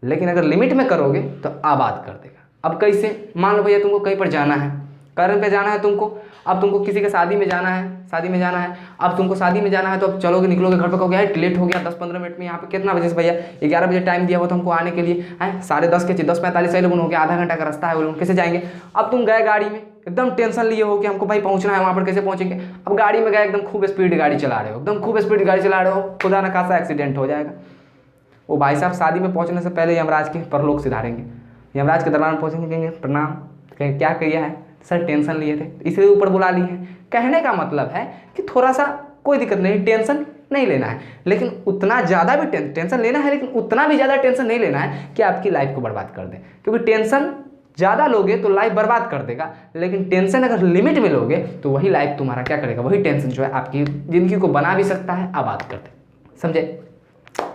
लेकिन अगर लिमिट में करोगे तो आबाद कर देगा। अब कैसे, मान लो भैया तुमको कहीं पर जाना है, कारण पे जाना है तुमको, अब तुमको किसी के शादी में जाना है, अब तुमको शादी में जाना है, तो अब चलोगे निकलोगे घर पर कहोगे यार लेट हो गया 10-15 मिनट में, यहाँ पे कितना बजे से भैया 11 बजे टाइम दिया हुआ था हमको आने के लिए, है 10:30 के 10:45 लोग हो गया, आधा घंटा का रास्ता है, वो लोग कैसे जाएंगे। अब तुम गए गाड़ी में, एकदम टेंशन लिए हो कि हमको भाई पहुंचना है, वहाँ पर कैसे पहुंचेंगे। अब गाड़ी में गए, एकदम खूब स्पीड गाड़ी चला रहे हो, एकदम खूब स्पीड गाड़ी चला रहे हो, खुदा न खासा एक्सीडेंट हो जाएगा। वो भाई साहब शादी में पहुँचने से पहले यमराज के परलोक सिधारेंगे, यमराज के दरबार में पहुँचेंगे, कहेंगे प्रणाम, क्या किया है सर, टेंशन लिए थे इसलिए ऊपर बुला लिए हैं। कहने का मतलब है कि थोड़ा सा कोई दिक्कत नहीं, टेंशन नहीं लेना है, लेकिन उतना ज़्यादा भी टेंशन लेना है, लेकिन उतना भी ज़्यादा टेंशन नहीं लेना है कि आपकी लाइफ को बर्बाद कर दे, क्योंकि टेंशन ज़्यादा लोगे तो लाइफ बर्बाद कर देगा, लेकिन टेंशन अगर लिमिट में लोगे तो वही लाइफ तुम्हारा क्या करेगा, वही टेंशन जो है आपकी ज़िंदगी को बना भी सकता है, आबाद कर दे, समझे।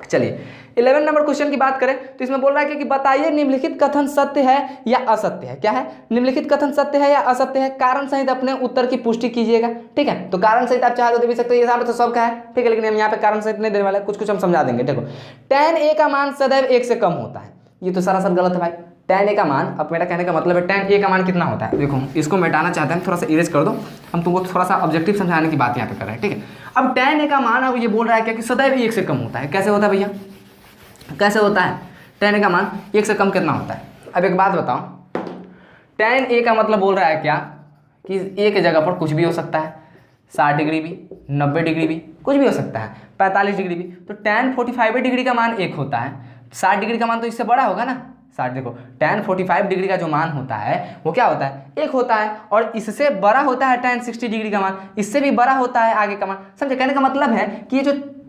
चलिए 11 नंबर क्वेश्चन की बात करें तो इसमें बोल रहा है कि बताइए निम्नलिखित कथन सत्य है या असत्य है। क्या है, निम्नलिखित कथन सत्य है या असत्य है, कारण सहित अपने उत्तर की पुष्टि कीजिएगा। ठीक है, तो कारण सहित आप चाहे तो दे भी सकते हो, ये सारा तो सबका है, ठीक है, लेकिन हम यहाँ पे कारण सहित नहीं देने वाले, कुछ कुछ हम समझा देंगे। देखो tan a का मान सदैव 1 से कम होता है, ये तो सरासर गलत है भाई। tan a का मान, अब मेरा कहने का मतलब है tan a का मान कितना होता है। देखो इसको मिटाना चाहते हैं, थोड़ा सा इरेज कर दो, हम तुमको थोड़ा सा ऑब्जेक्टिव समझाने की बात यहाँ पे कर रहे हैं, ठीक है। अब tan a का मान अब ये बोल रहा है क्या कि सदैव 1 से कम होता है। कैसे होता है भैया, कैसे होता है? tan a का मान 1 से कम कितना होता है? अब एक बात बताओ, tan a का मतलब बोल रहा है क्या कि a के जगह पर कुछ भी हो सकता है, 60 डिग्री भी, 90 डिग्री भी, कुछ भी हो सकता है, 45 डिग्री भी। तो tan 45 डिग्री का मान 1 होता है, 60 डिग्री का मान तो इससे बड़ा होगा ना। 60 देखो tan 45 डिग्री का जो मान होता है वो क्या होता है, 1 होता है, और इससे बड़ा होता है tan 60 डिग्री का मान, इससे भी बड़ा होता है आगे का मान। समझे? कहने का मतलब है कि ये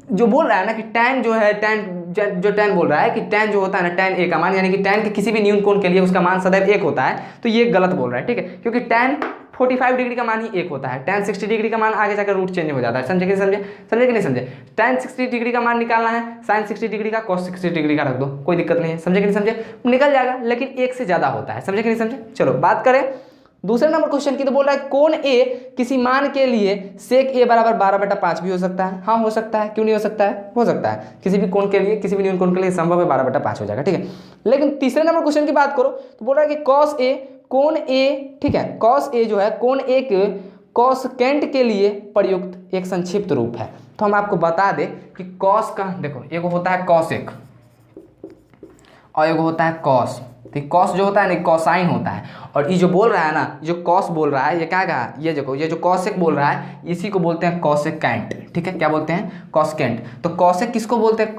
जो बोल रहा है ना कि tan जो है, tan बोल रहा है कि tan जो होता है ना, tan a का मान, यानी कि tan के किसी भी न्यून कोण के लिए उसका मान सदैव 1 होता है, तो ये गलत बोल रहा है, ठीक है। क्योंकि tan 45 डिग्री का मान ही 1 होता है, tan 60 डिग्री का मान आगे जाकर रूट चेंज हो जाता है। समझे कि नहीं समझे? समझे कि नहीं समझे? tan 60 डिग्री का मान निकालना है, sin 60 डिग्री का, cos 60 डिग्री का रख दो, कोई दिक्कत नहीं है। समझे कि नहीं समझे? निकल जाएगा, लेकिन 1 से ज़्यादा होता है। समझे कि नहीं समझे? चलो बात करें दूसरे नंबर क्वेश्चन की, तो बोल रहा है कोण ए किसी मान के लिए sec a बराबर 12/5 भी हो सकता है। हाँ हो सकता है, क्यों नहीं हो सकता है? हो सकता है, किसी भी कोण के लिए, किसी भी न्यून कोण के लिए संभव है, 12/5 हो जाएगा, ठीक है। लेकिन तीसरे नंबर क्वेश्चन की बात करो तो बोल रहा है कि cos a कोण a, ठीक है, cos a जो है कोण a के कॉसकेंट के लिए प्रयुक्त एक संक्षिप्त रूप है। तो हम आपको बता दें कि cos का, देखो एक होता है cosec और एक होता है cos। तो cos जो होता है ना कोसाइन होता है, और ये जो बोल रहा है ना, जो cos बोल रहा है, ये क्या कहा, ये देखो ये जो cosec बोल रहा है इसी को बोलते हैं cosecant, ठीक है। क्या बोलते हैं? cosecant। तो cosec किसको बोलते हैं?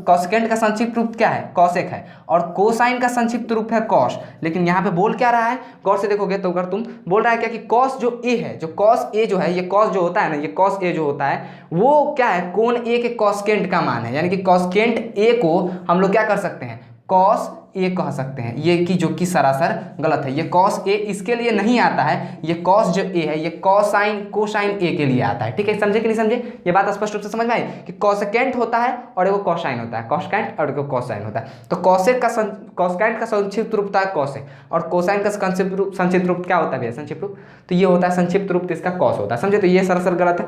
cosecant का संक्षिप्त रूप क्या है? cosec है, और कोसाइन का संक्षिप्त रूप है cos। लेकिन यहाँ पे बोल क्या रहा है, गौर से देखोगे तो अगर तुम, बोल रहा है क्या कि cos जो a है, जो cos a जो है, ये cos जो होता है ना, ये cos a जो होता है वो क्या है, कोण a के cosecant का मान है। यानी कि cosecant a को हम लोग क्या कर सकते हैं, cos a कह सकते हैं, ये कि जो कि सरासर गलत है। ये cos a इसके लिए नहीं आता है, ये cos जो a है ये कोसाइन a के लिए आता है, ठीक है। समझे कि नहीं समझे? ये बात स्पष्ट रूप से समझ में आई कि cosecant होता है और एगो कोसाइन होता है, cosecant और एगो कोसाइन होता है। तो cosecant का संक्षिप्त रूप होता है cosec, और कोसाइन का संक्षिप्त रूप क्या होता है भैया? संक्षिप्त रूप, तो ये होता है संक्षिप्त रूप, तो इसका cos होता है। समझे? तो ये सरासर गलत है।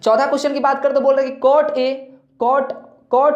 चौथा क्वेश्चन की बात करते तो बोल रहे कि cot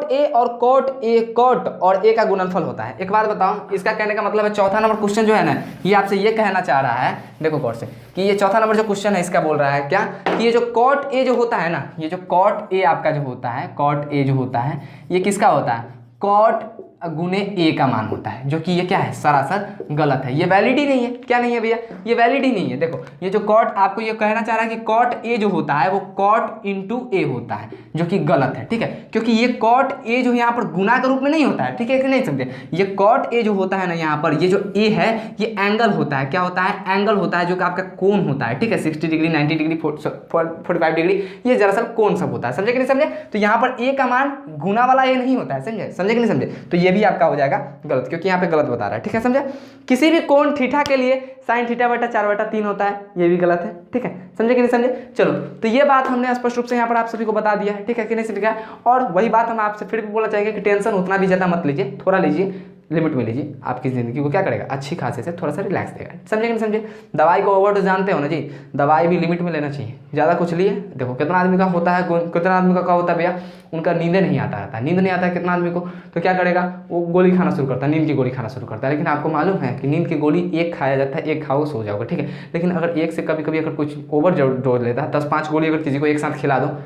a और a का गुणनफल होता है। एक बात बताओ, इसका कहने का मतलब है, चौथा नंबर क्वेश्चन जो है ना, ये आपसे ये कहना चाह रहा है, देखो गौर से, कि ये चौथा नंबर जो क्वेश्चन है इसका बोल रहा है क्या कि ये जो cot a जो होता है ना, ये जो cot a आपका जो होता है, cot a जो होता है ये किसका होता है? cot गुने a का मान होता है, जो कि ये क्या है, सरासर गलत है। ये वैलिड ही नहीं है। क्या नहीं है भैया? ये वैलिड ही नहीं है। देखो ये जो cot, आपको ये कहना चाह रहा है कि cot a जो होता है वो cot इंटू a होता है, जो कि गलत है, ठीक है। क्योंकि ये cot a जो यहाँ पर गुना के रूप में नहीं होता है, ठीक है कि नहीं समझे? ये cot a जो होता है ना, यहाँ पर ये जो a है ये एंगल होता है। क्या होता है? एंगल होता है, जो कि आपका कोण होता है, ठीक है। 60 डिग्री, 90 डिग्री, 45 डिग्री, ये दरअसल कोण सब होता है। समझे कि नहीं समझे? तो यहाँ पर a का मान गुना वाला a नहीं होता है। समझे? समझे कि नहीं समझे? तो ये भी आपका हो जाएगा गलत, क्योंकि यहाँ पे गलत बता रहा है, ठीक है। समझे? किसी भी कोण थीटा के लिए sin θ/4/3 होता है, ये भी गलत है, ठीक है। समझे कि नहीं समझे? चलो, तो ये बात हमने स्पष्ट रूप से यहाँ पर आप सभी को बता दिया है, ठीक है कि नहीं समझ? और वही बात हम आपसे फिर भी बोलना चाहेंगे कि टेंशन उतना भी ज़्यादा मत लीजिए, थोड़ा लीजिए, लिमिट में लीजिए। आपकी ज़िंदगी को क्या करेगा, अच्छी खासे से थोड़ा सा रिलैक्स देगा। समझे कि नहीं समझे? दवाई को ओवर डोज जानते हो ना जी, दवाई भी लिमिट में लेना चाहिए। ज़्यादा कुछ लिए, देखो कितना आदमी का होता है, कितना आदमी का क्या होता है भैया, उनका नींद नहीं आता रहता है, नींद नहीं आता है कितना आदमी को, तो क्या करेगा, वो गोली खाना शुरू करता है, नींद की गोली खाना शुरू करता है। लेकिन आपको मालूम है कि नींद की गोली एक खाया जाता है, एक खाओ सो जाओगे, ठीक है। लेकिन अगर एक से कभी कभी अगर कुछ ओवर डोज लेता है, 10-5 गोली अगर किसी को एक साथ खिला दो,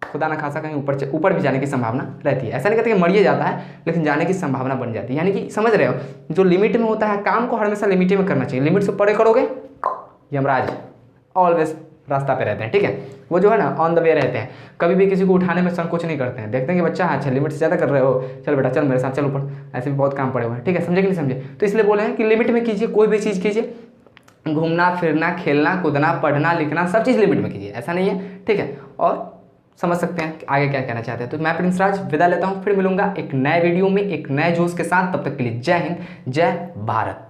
खुदा ना खासा कहीं ऊपर भी जाने की संभावना रहती है। ऐसा नहीं कहते कि मरिए जाता है, लेकिन जाने की संभावना बन जाती है। यानी कि समझ रहे हो, जो लिमिट में होता है काम को हमेशा लिमिट में करना चाहिए। लिमिट से परे करोगे, यमराज ऑलवेज रास्ता पे रहते हैं, ठीक है। वो जो है ना ऑन द वे रहते हैं, कभी भी किसी को उठाने में संकोच नहीं करते हैं। देखते हैं कि बच्चा अच्छा लिमिट से ज़्यादा कर रहे हो, चल बेटा चल मेरे साथ चल ऊपर, ऐसे भी बहुत काम पड़े हुए हैं, ठीक है। समझे कि नहीं समझे? तो इसलिए बोले हैं कि लिमिट में कीजिए, कोई भी चीज़ कीजिए, घूमना फिरना, खेलना कूदना, पढ़ना लिखना, सब चीज़ लिमिट में कीजिए, ऐसा नहीं है, ठीक है। और समझ सकते हैं कि आगे क्या कहना चाहते हैं। तो मैं प्रिंस राज विदा लेता हूँ, फिर मिलूंगा एक नए वीडियो में एक नए जोश के साथ। तब तक के लिए जय हिंद, जय भारत।